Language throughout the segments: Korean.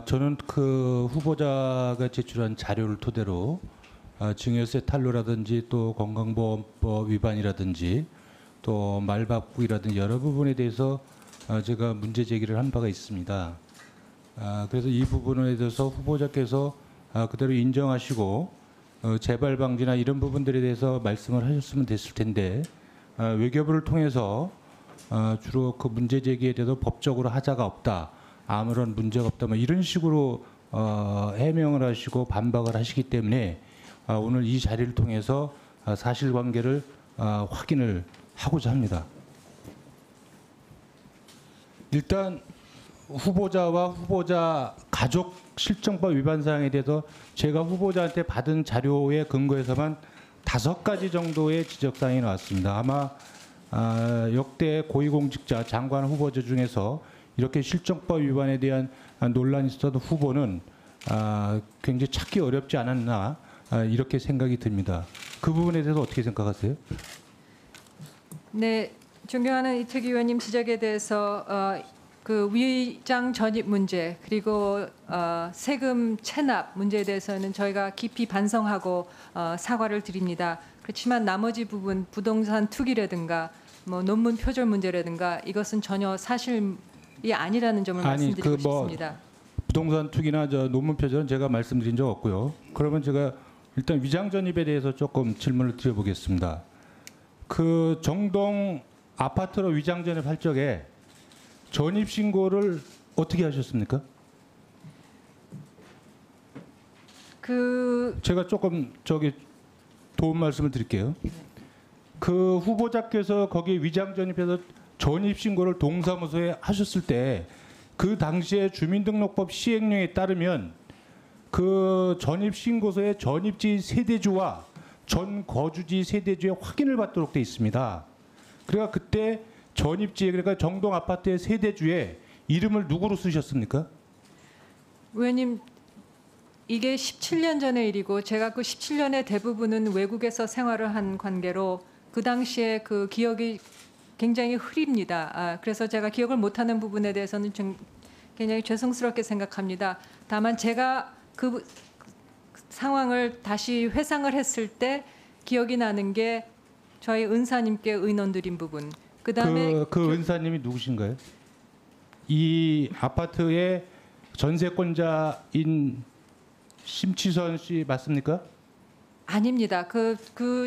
저는 그 후보자가 제출한 자료를 토대로 증여세 탄로라든지 또 건강보험법 위반이라든지 또 말바꾸기라든지 여러 부분에 대해서 제가 문제 제기를 한 바가 있습니다. 그래서 이 부분에 대해서 후보자께서 그대로 인정하시고 재발 방지나 이런 부분들에 대해서 말씀을 하셨으면 됐을 텐데 외교부를 통해서 주로 그 문제 제기에 대해서 법적으로 하자가 없다, 아무런 문제가 없다, 뭐 이런 식으로 해명을 하시고 반박을 하시기 때문에 오늘 이 자리를 통해서 사실관계를 확인을 하고자 합니다. 일단 후보자와 후보자 가족 실정법 위반 사항에 대해서 제가 후보자한테 받은 자료에 근거해서만 5가지 정도의 지적사항이 나왔습니다. 아마 역대 고위공직자 장관 후보자 중에서 이렇게 실정법 위반에 대한 논란이 있어도 후보는 굉장히 찾기 어렵지 않았나 이렇게 생각이 듭니다. 그 부분에 대해서 어떻게 생각하세요? 네, 존경하는 이태기 의원님 지적에 대해서 그 위장 전입 문제 그리고 세금 체납 문제에 대해서는 저희가 깊이 반성하고 사과를 드립니다. 그렇지만 나머지 부분 부동산 투기라든가 뭐 논문 표절 문제라든가 이것은 전혀 사실이 아니라는 점을 말씀드리고 싶습니다. 부동산 투기나 논문 표절은 제가 말씀드린 적 없고요. 그러면 제가 일단 위장 전입에 대해서 조금 질문을 드려보겠습니다. 그 정동 아파트로 위장 전입할 적에 전입 신고를 어떻게 하셨습니까? 제가 조금 도움 말씀을 드릴게요. 그 후보자께서 거기 위장 전입해서 전입 신고를 동사무소에 하셨을 때 그 당시에 주민등록법 시행령에 따르면 그 전입 신고서의 전입지 세대주와 전 거주지 세대주의 확인을 받도록 돼 있습니다. 그러니까 그때 전입지에 그러니까 정동 아파트의 세대주에 이름을 누구로 쓰셨습니까? 의원님, 이게 17년 전의 일이고 제가 그 17년의 대부분은 외국에서 생활을 한 관계로 그 당시에 그 기억이 굉장히 흐립니다. 그래서 제가 기억을 못하는 부분에 대해서는 좀 굉장히 죄송스럽게 생각합니다. 다만 제가 그 상황을 다시 회상을 했을 때 기억이 나는 게 저희 은사님께 의논드린 부분. 그다음에 그 은사님이 누구신가요? 이 아파트의 전세권자인 심치선 씨 맞습니까? 아닙니다.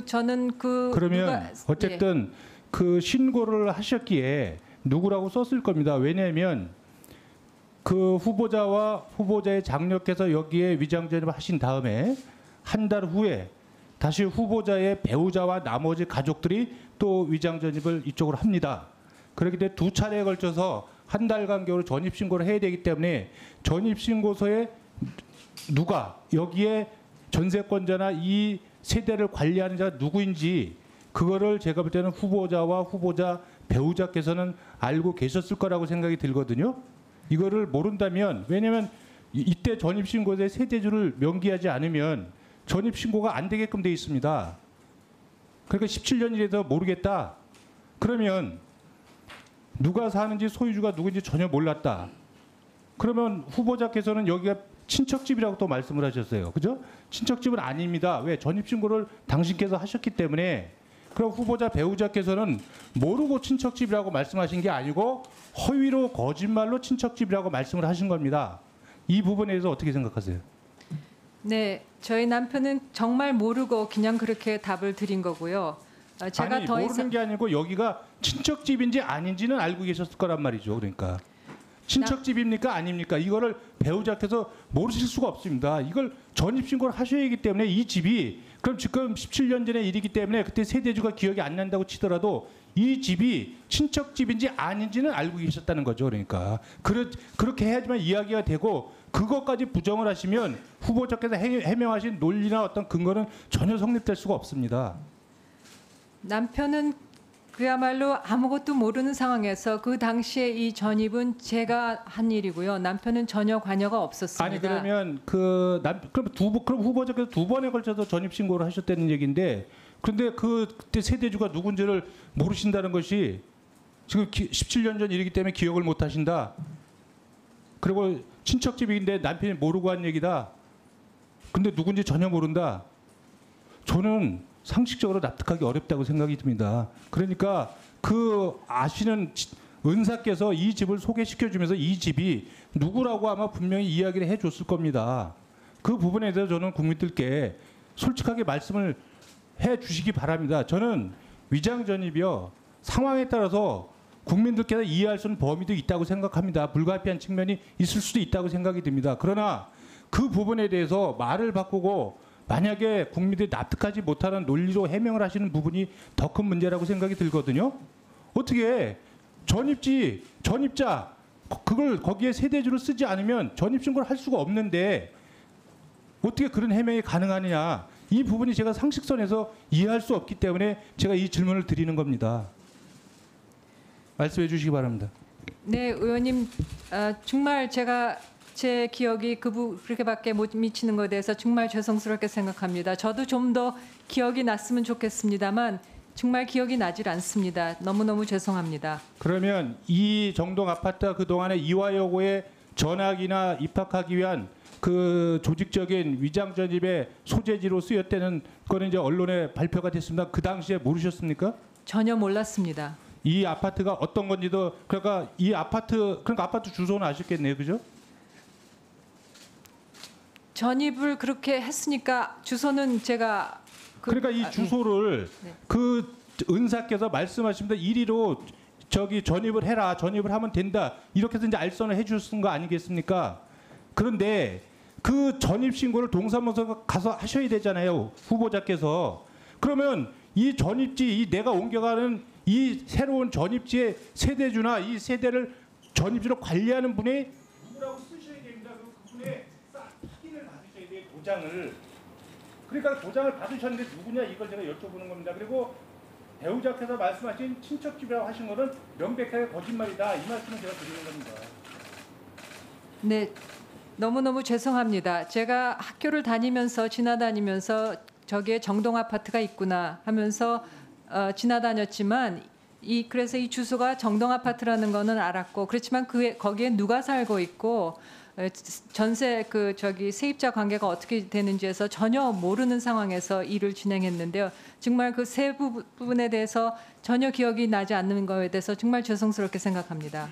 저는 그러면 어쨌든 그 신고를 하셨기에 누구라고 썼을 겁니다. 왜냐하면 그 후보자와 후보자의 장녀께서 여기에 위장 전입을 하신 다음에 한 달 후에 다시 후보자의 배우자와 나머지 가족들이 또 위장 전입을 이쪽으로 합니다. 그렇기 때문에 2차례에 걸쳐서 한 달 간격으로 전입 신고를 해야 되기 때문에 전입 신고서에 누가 여기에 전세권자나 이 세대를 관리하는 자가 누구인지 그거를 제가 볼 때는 후보자와 후보자 배우자께서는 알고 계셨을 거라고 생각이 들거든요. 이거를 모른다면, 왜냐하면 이때 전입신고서에 세대주를 명기하지 않으면 전입신고가 안 되게끔 돼 있습니다. 그러니까 17년이라도 모르겠다. 그러면 누가 사는지 소유주가 누구인지 전혀 몰랐다. 그러면 후보자께서는 여기가 친척집이라고 또 말씀을 하셨어요. 그죠? 친척집은 아닙니다. 왜? 전입신고를 당신께서 하셨기 때문에. 그럼 후보자 배우자께서는 모르고 친척집이라고 말씀하신 게 아니고 허위로 거짓말로 친척집이라고 말씀을 하신 겁니다. 이 부분에 대해서 어떻게 생각하세요? 네, 저희 남편은 정말 모르고 그냥 그렇게 답을 드린 거고요. 제가 아니, 모르는 게 아니고 여기가 친척집인지 아닌지는 알고 계셨을 거란 말이죠. 그러니까 친척집입니까 아닙니까? 이거를 배우자께서 모르실 수가 없습니다. 이걸 전입신고를 하셔야 하기 때문에 이 집이 그럼 지금 17년 전의 일이기 때문에 그때 세대주가 기억이 안 난다고 치더라도 이 집이 친척집인지 아닌지는 알고 계셨다는 거죠. 그러니까 그렇게 해야지만 이야기가 되고 그것까지 부정을 하시면 후보자께서 해명하신 논리나 어떤 근거는 전혀 성립될 수가 없습니다. 남편은 그야말로 아무것도 모르는 상황에서 그 당시에 이 전입은 제가 한 일이고요. 남편은 전혀 관여가 없었습니다. 아니 그러면 그럼 후보자께서 2번에 걸쳐서 전입 신고를 하셨다는 얘기인데 그런데 그때 세대주가 누군지를 모르신다는 것이 지금 17년 전 일이기 때문에 기억을 못 하신다. 그리고 친척집인데 남편이 모르고 한 얘기다. 근데 누군지 전혀 모른다. 저는 상식적으로 납득하기 어렵다고 생각이 듭니다. 그러니까 그 아시는 은사께서 이 집을 소개시켜주면서 이 집이 누구라고 아마 분명히 이야기를 해줬을 겁니다. 그 부분에 대해서 저는 국민들께 솔직하게 말씀을 해주시기 바랍니다. 저는 위장 전입이요, 상황에 따라서 국민들께서 이해할 수 있는 범위도 있다고 생각합니다. 불가피한 측면이 있을 수도 있다고 생각이 듭니다. 그러나 그 부분에 대해서 말을 바꾸고 만약에 국민들이 납득하지 못하는 논리로 해명을 하시는 부분이 더 큰 문제라고 생각이 들거든요. 어떻게 전입자 그걸 거기에 세대주를 쓰지 않으면 전입신고를 할 수가 없는데 어떻게 그런 해명이 가능하느냐. 이 부분이 제가 상식선에서 이해할 수 없기 때문에 제가 이 질문을 드리는 겁니다. 말씀해 주시기 바랍니다. 네, 의원님, 정말 제가 제 기억이 그렇게밖에 못 미치는 것에 대해서 정말 죄송스럽게 생각합니다. 저도 좀 더 기억이 났으면 좋겠습니다만 정말 기억이 나질 않습니다. 너무너무 죄송합니다. 그러면 이 정동 아파트가 그동안에 이화여고에 전학이나 입학하기 위한 그 조직적인 위장 전입의 소재지로 쓰였다는 거는 이제 언론에 발표가 됐습니다. 그 당시에 모르셨습니까? 전혀 몰랐습니다. 이 아파트가 어떤 건지도 그러니까 아파트 주소는 아셨겠네요, 그죠? 전입을 그렇게 했으니까 주소는 제가 그러니까 이 주소를 네. 그 은사께서 말씀하십니다. 이리로 저기 전입을 해라, 전입을 하면 된다 이렇게 해서 이제 알선을 해주신 거 아니겠습니까? 그런데 그 전입 신고를 동사무소 가서 하셔야 되잖아요, 후보자께서. 그러면 이 전입지, 이 내가 옮겨가는 이 새로운 전입지의 세대주나 이 세대를 전입지로 관리하는 분이 누구라고 쓰셔야 됩니다. 그분의 확인을 받으셔야 돼요, 도장을. 그러니까 도장을 받으셨는데 누구냐 이걸 제가 여쭤보는 겁니다. 그리고 배우자께서 말씀하신 친척집이라고 하신 거는 명백하게 거짓말이다. 이 말씀을 제가 드리는 겁니다. 네, 너무너무 죄송합니다. 제가 학교를 지나다니면서 저기에 정동 아파트가 있구나 하면서 지나다녔지만 그래서 이 주소가 정동 아파트라는 거는 알았고, 그렇지만 거기에 누가 살고 있고 전세 세입자 관계가 어떻게 되는지에서 전혀 모르는 상황에서 일을 진행했는데요. 정말 그 세 부분에 대해서 전혀 기억이 나지 않는 거에 대해서 정말 죄송스럽게 생각합니다.